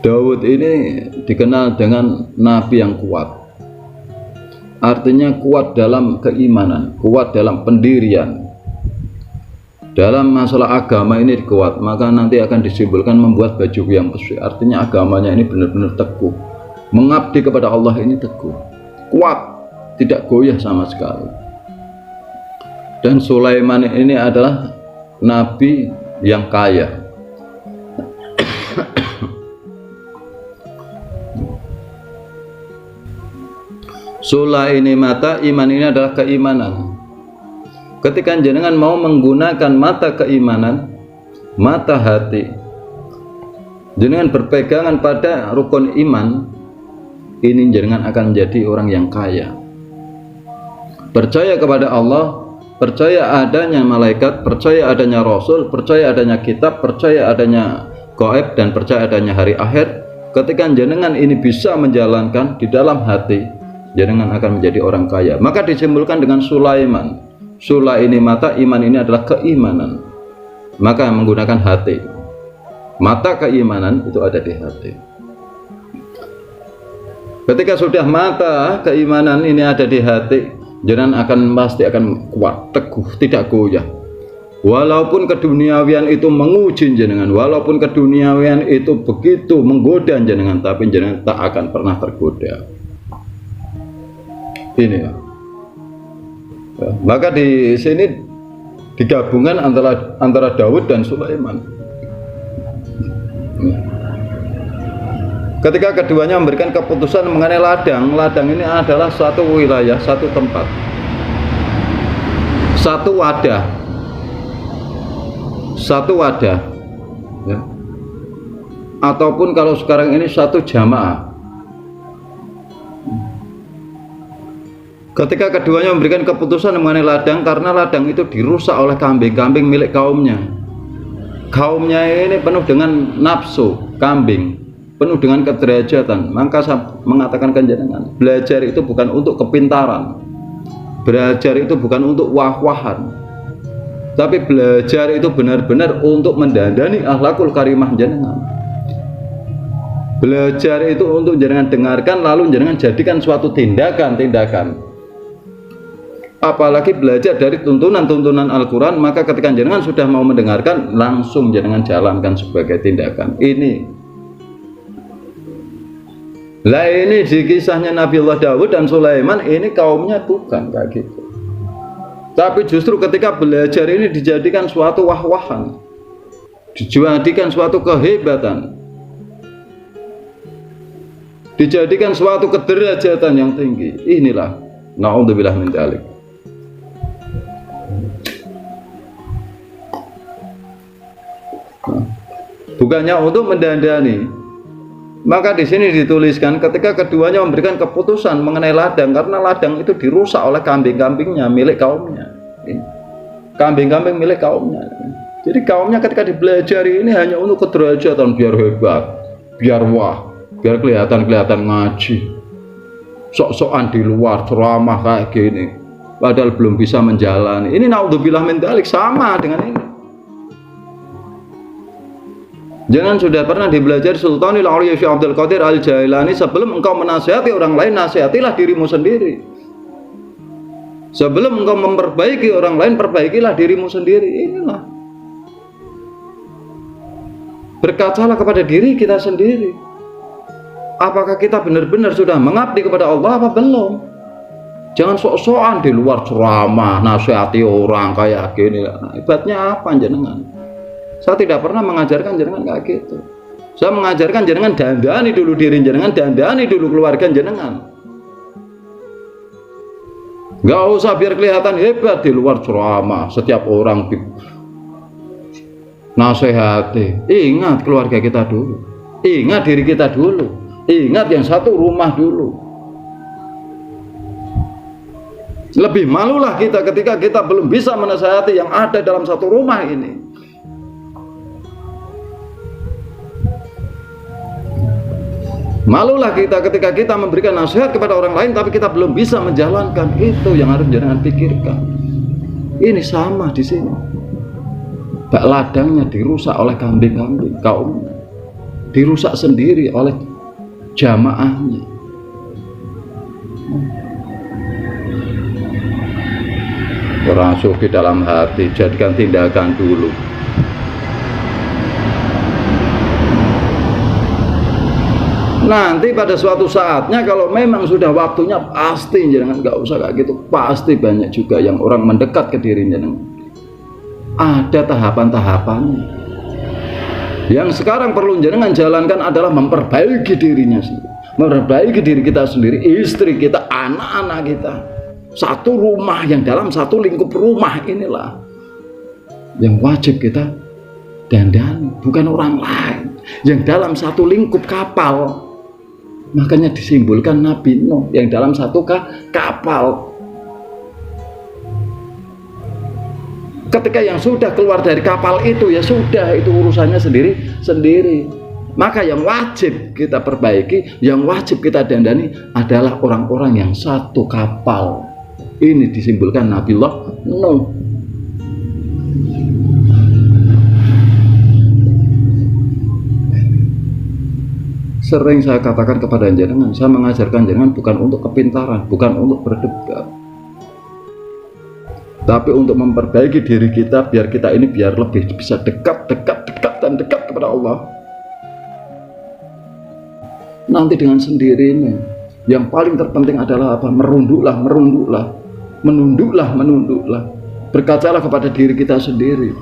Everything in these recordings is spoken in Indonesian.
Daud ini dikenal dengan nabi yang kuat. Artinya kuat dalam keimanan, kuat dalam pendirian. Dalam masalah agama ini kuat, maka nanti akan disimpulkan membuat baju yang besi. Artinya agamanya ini benar-benar teguh. Mengabdi kepada Allah ini teguh, kuat, tidak goyah sama sekali. Dan Sulaiman ini adalah nabi yang kaya. Sula ini mata, iman ini adalah keimanan. Ketika jenengan mau menggunakan mata keimanan, mata hati, jenengan berpegangan pada rukun iman, ini jenengan akan menjadi orang yang kaya. Percaya kepada Allah, percaya adanya malaikat, percaya adanya rasul, percaya adanya kitab, percaya adanya gaib, dan percaya adanya hari akhir. Ketika jenengan ini bisa menjalankan di dalam hati, jenengan akan menjadi orang kaya. Maka disimpulkan dengan Sulaiman. Sula ini mata, iman ini adalah keimanan. Maka menggunakan hati. Mata keimanan itu ada di hati. Ketika sudah mata keimanan ini ada di hati, jenengan pasti akan kuat, teguh, tidak goyah. Walaupun keduniawian itu menguji jenengan, walaupun keduniawian itu begitu menggoda jenengan, tapi jenengan tak akan pernah tergoda. Ini ya. Maka di sini digabungan antara Daud dan Sulaiman. Ketika keduanya memberikan keputusan mengenai ladang, ladang ini adalah satu wilayah, satu tempat, satu wadah, ya. Ataupun kalau sekarang ini satu jamaah. Ketika keduanya memberikan keputusan mengenai ladang, karena ladang itu dirusak oleh kambing-kambing milik kaumnya. Kaumnya ini penuh dengan nafsu kambing, penuh dengan kederajatan. Maka saya mengatakan jenengan, belajar itu bukan untuk kepintaran, belajar itu bukan untuk wah-wahan, tapi belajar itu benar-benar untuk mendandani akhlakul karimah jenengan. Belajar itu untuk jenengan dengarkan, lalu jenengan jadikan suatu tindakan. Apalagi belajar dari tuntunan-tuntunan Al-Quran, maka ketika jenengan sudah mau mendengarkan, langsung jenengan jalankan sebagai tindakan. Ini di kisahnya Nabiullah Daud dan Sulaiman, ini kaumnya bukan kayak gitu. Tapi justru ketika belajar ini dijadikan suatu wah-wahan, dijadikan suatu kehebatan, dijadikan suatu kederajatan yang tinggi. Inilah na'udzubillah min dzalik. Bukannya untuk mendandani. Maka di sini dituliskan ketika keduanya memberikan keputusan mengenai ladang, karena ladang itu dirusak oleh kambing-kambingnya milik kaumnya. Kambing-kambing milik kaumnya. Jadi kaumnya ketika dipelajari ini hanya untuk kederajatan, biar hebat, biar wah, biar kelihatan ngaji. Sok-sokan di luar ceramah kayak gini, padahal belum bisa menjalani. Ini naudzubillah min dzalik, sama dengan ini. Jangan sudah pernah dibelajar Sultanul Auliya Syekh Abdul Qadir Al-Jailani, sebelum engkau menasihati orang lain, nasihatilah dirimu sendiri. Sebelum engkau memperbaiki orang lain, perbaikilah dirimu sendiri. Inilah. Berkacalah kepada diri kita sendiri. Apakah kita benar-benar sudah mengabdi kepada Allah apa belum? Jangan sok-sokan di luar ceramah, nasihati orang kayak gini. Ibaratnya apa jenengan? Saya tidak pernah mengajarkan jenengan kayak gitu. Saya mengajarkan jenengan dandani dulu diri jenengan, dandani dulu keluarga jenengan. Gak usah biar kelihatan hebat di luar ceramah, setiap orang nasihati. Ingat keluarga kita dulu, ingat diri kita dulu, ingat yang satu rumah dulu. Lebih malulah kita ketika kita belum bisa menasihati yang ada dalam satu rumah ini. Malulah kita ketika kita memberikan nasihat kepada orang lain tapi kita belum bisa menjalankan. Itu yang harus jangan pikirkan. Ini sama di sini. Bak ladangnya dirusak oleh kambing-kambing kaumnya. dirusak sendiri oleh jamaahnya. Rasuh di dalam hati, jadikan tindakan dulu. Nanti pada suatu saatnya kalau memang sudah waktunya, pasti jangan, nggak usah kayak gitu, pasti banyak juga yang orang mendekat ke dirinya. Ada tahapan-tahapannya. Yang sekarang perlu jenengan jalankan adalah memperbaiki dirinya sendiri, memperbaiki diri kita sendiri, istri kita, anak-anak kita. Satu rumah, yang dalam satu lingkup rumah inilah yang wajib kita dandani, bukan orang lain. Yang dalam satu lingkup kapal, makanya disimbolkan Nabi Nuh yang dalam satu kapal. Ketika yang sudah keluar dari kapal itu, ya sudah, itu urusannya sendiri. Maka yang wajib kita perbaiki, yang wajib kita dandani adalah orang-orang yang satu kapal. Ini disimbolkan Nabiullah Nuh. Sering saya katakan kepada jenengan, saya mengajarkan jenengan bukan untuk kepintaran, bukan untuk berdebat, tapi untuk memperbaiki diri kita, biar kita ini biar lebih bisa dekat kepada Allah. Nanti dengan sendirinya, yang paling terpenting adalah apa? Merunduklah, menunduklah, berkacalah kepada diri kita sendiri.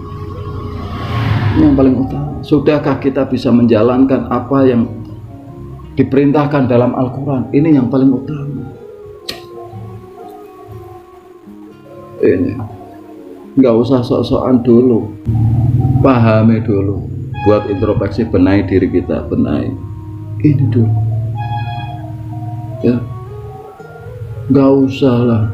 Ini yang paling utama. Sudahkah kita bisa menjalankan apa yang diperintahkan dalam Al-Quran? Ini yang paling utama. Ini nggak usah sok-sokan dulu, pahami dulu, buat introspeksi, benahi diri kita, benahi ini dulu ya. Nggak usah lah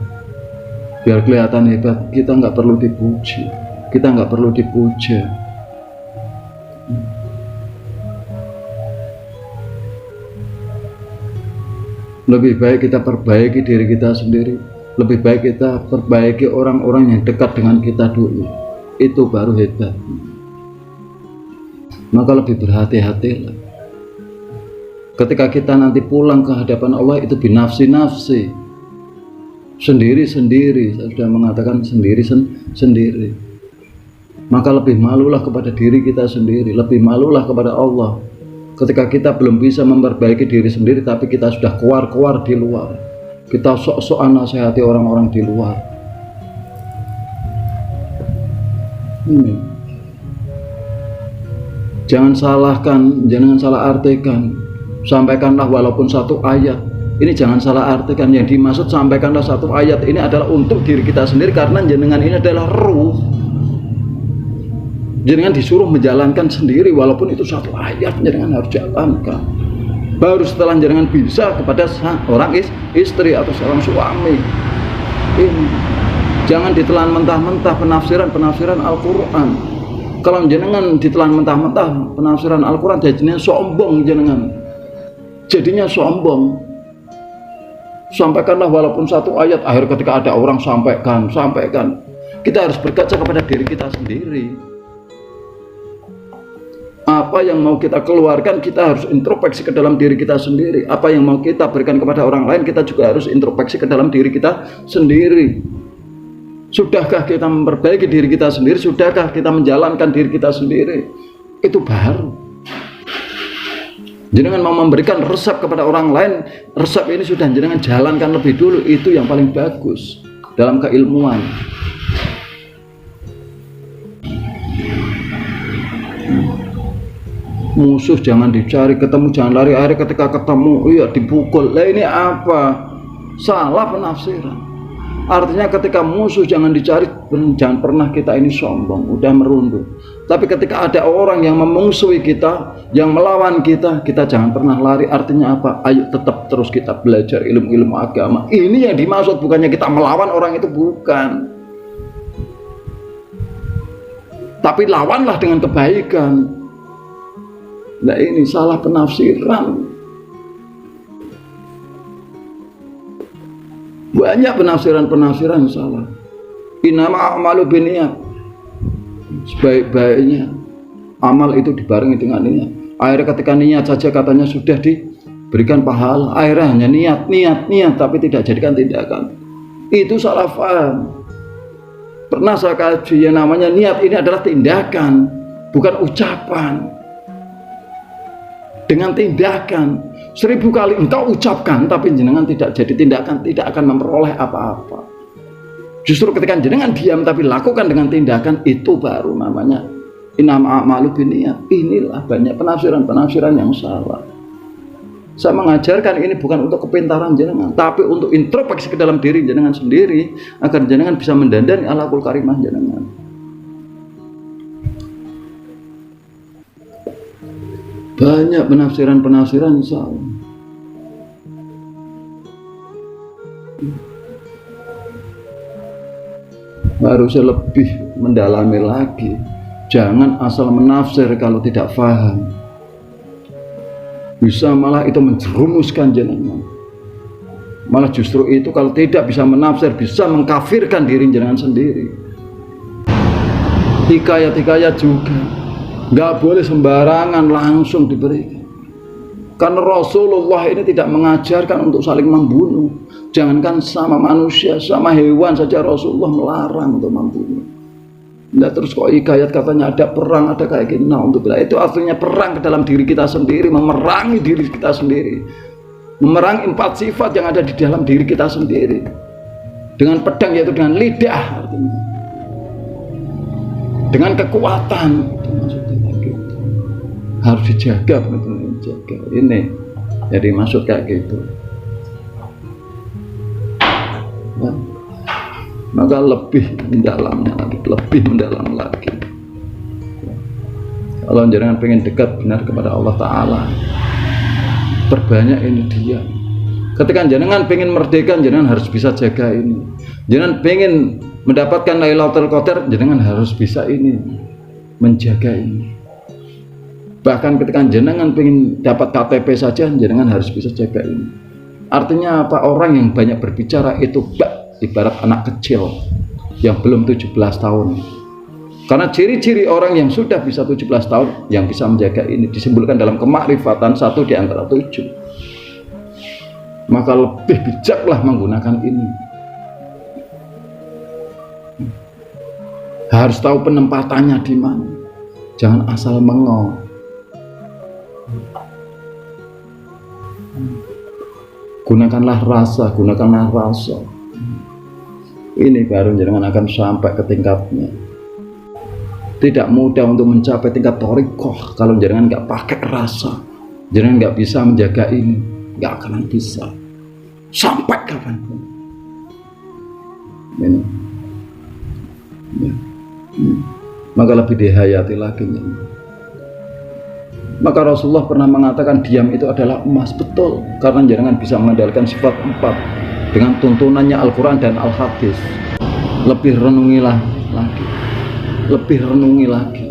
biar kelihatan hebat, kita nggak perlu dipuji, kita nggak perlu dipuja. Lebih baik kita perbaiki diri kita sendiri, lebih baik kita perbaiki orang-orang yang dekat dengan kita dulu, itu baru hebat. Maka lebih berhati-hatilah ketika kita nanti pulang ke hadapan Allah, itu binafsi-nafsi, sendiri-sendiri. Saya sudah mengatakan sendiri. Maka lebih malulah kepada diri kita sendiri, lebih malulah kepada Allah ketika kita belum bisa memperbaiki diri sendiri, tapi kita sudah keluar di luar, kita sok-sokan nasihati orang-orang di luar. Jangan salahkan, jangan salah artikan. Sampaikanlah walaupun satu ayat. Ini jangan salah artikan, yang dimaksud sampaikanlah satu ayat ini adalah untuk diri kita sendiri, karena jenengan ini adalah ruh. Jenengan disuruh menjalankan sendiri, walaupun itu satu ayat, jenengan harus jalankan. Baru setelah jenengan bisa kepada orang istri atau seorang suami. Ini jangan ditelan mentah-mentah penafsiran Al-Quran. Kalau jenengan ditelan mentah-mentah penafsiran Al-Quran, jadinya sombong jenengan. Jadinya sombong. Sampaikanlah walaupun satu ayat. Akhir ketika ada orang sampaikan. Kita harus berkaca kepada diri kita sendiri. Apa yang mau kita keluarkan, kita harus introspeksi ke dalam diri kita sendiri. Apa yang mau kita berikan kepada orang lain, kita juga harus introspeksi ke dalam diri kita sendiri. Sudahkah kita memperbaiki diri kita sendiri? Sudahkah kita menjalankan diri kita sendiri? Itu baru. Jenengan mau memberikan resep kepada orang lain, resep ini sudah jenengan jalankan lebih dulu. Itu yang paling bagus dalam keilmuan. Musuh jangan dicari, ketemu jangan lari. Akhirnya ketika ketemu, iya dipukul. Lah ini apa? Salah penafsiran. Artinya ketika musuh jangan dicari, jangan pernah kita ini sombong, udah merunduk. Tapi ketika ada orang yang memusuhi kita, yang melawan kita, kita jangan pernah lari. Artinya apa? Ayo tetap terus kita belajar ilmu-ilmu agama. Ini yang dimaksud, bukannya kita melawan orang itu, bukan. Tapi lawanlah dengan kebaikan. Nah ini salah penafsiran. Banyak penafsiran yang salah. Innama a'malu binniyat. Sebaik-baiknya amal itu dibarengi dengan niat. Akhirnya ketika niat saja katanya sudah diberikan pahala, akhirnya hanya niat tapi tidak jadikan tindakan. Itu salah paham. Pernah saya kaji, yang namanya niat ini adalah tindakan, bukan ucapan. Dengan tindakan 1000 kali engkau ucapkan tapi jenengan tidak jadi tindakan, tidak akan memperoleh apa-apa. Justru ketika jenengan diam tapi lakukan dengan tindakan, itu baru namanya innama a'malu binniyat. Inilah banyak penafsiran yang salah. Saya mengajarkan ini bukan untuk kepintaran jenengan, tapi untuk introspeksi ke dalam diri jenengan sendiri, agar jenengan bisa mendandani akhlakul karimah jenengan. Banyak penafsiran salah. Harusnya lebih mendalami lagi. Jangan asal menafsir kalau tidak paham. Bisa malah itu menjerumuskan jenengan. Malah justru itu kalau tidak bisa menafsir, bisa mengkafirkan diri jenengan sendiri. Hikayat-hikayat juga nggak boleh sembarangan langsung diberikan. Karena Rasulullah ini tidak mengajarkan untuk saling membunuh. Jangankan sama manusia, sama hewan saja Rasulullah melarang untuk membunuh. Nah, terus kok hikayat katanya ada perang, ada kayak gini. Nah, untuk itu artinya perang ke dalam diri kita sendiri, memerangi diri kita sendiri, memerangi 4 sifat yang ada di dalam diri kita sendiri. Dengan pedang, yaitu dengan lidah, artinya dengan kekuatan. Itu maksudnya kayak gitu. Harus dijaga, benar-benar dijaga. Ini jadi maksud kayak gitu. Nah, maka lebih mendalamnya lagi, lebih mendalam lagi. Kalau jangan pengen dekat benar kepada Allah Ta'ala, perbanyak ini dia. Ketika jenengan pengen merdeka, jenengan harus bisa jaga ini. Jenengan pengen mendapatkan Lailatul Qadar, jenengan harus bisa ini, menjaga ini. Bahkan ketika jenengan pengen dapat KTP saja, jenengan harus bisa jaga ini. Artinya apa? Orang yang banyak berbicara itu ibarat anak kecil yang belum 17 tahun. Karena ciri-ciri orang yang sudah bisa 17 tahun yang bisa menjaga ini disebutkan dalam kemakrifatan 1 di antara 7. Maka lebih bijaklah menggunakan ini. Harus tahu penempatannya di mana. Jangan asal mengong. Gunakanlah rasa. Ini baru jenengan akan sampai ke tingkatnya. Tidak mudah untuk mencapai tingkat thariqah kalau jenengan nggak pakai rasa. Jenengan nggak bisa menjaga ini, nggak akan bisa sampai kapanpun. Ini. Ya. Maka lebih dihayati lagi. Maka Rasulullah pernah mengatakan diam itu adalah emas. Betul, karena jangan bisa mengendalikan sifat 4 dengan tuntunannya Al-Quran dan Al-Hadis. Lebih renungilah lagi, lebih renungi lagi.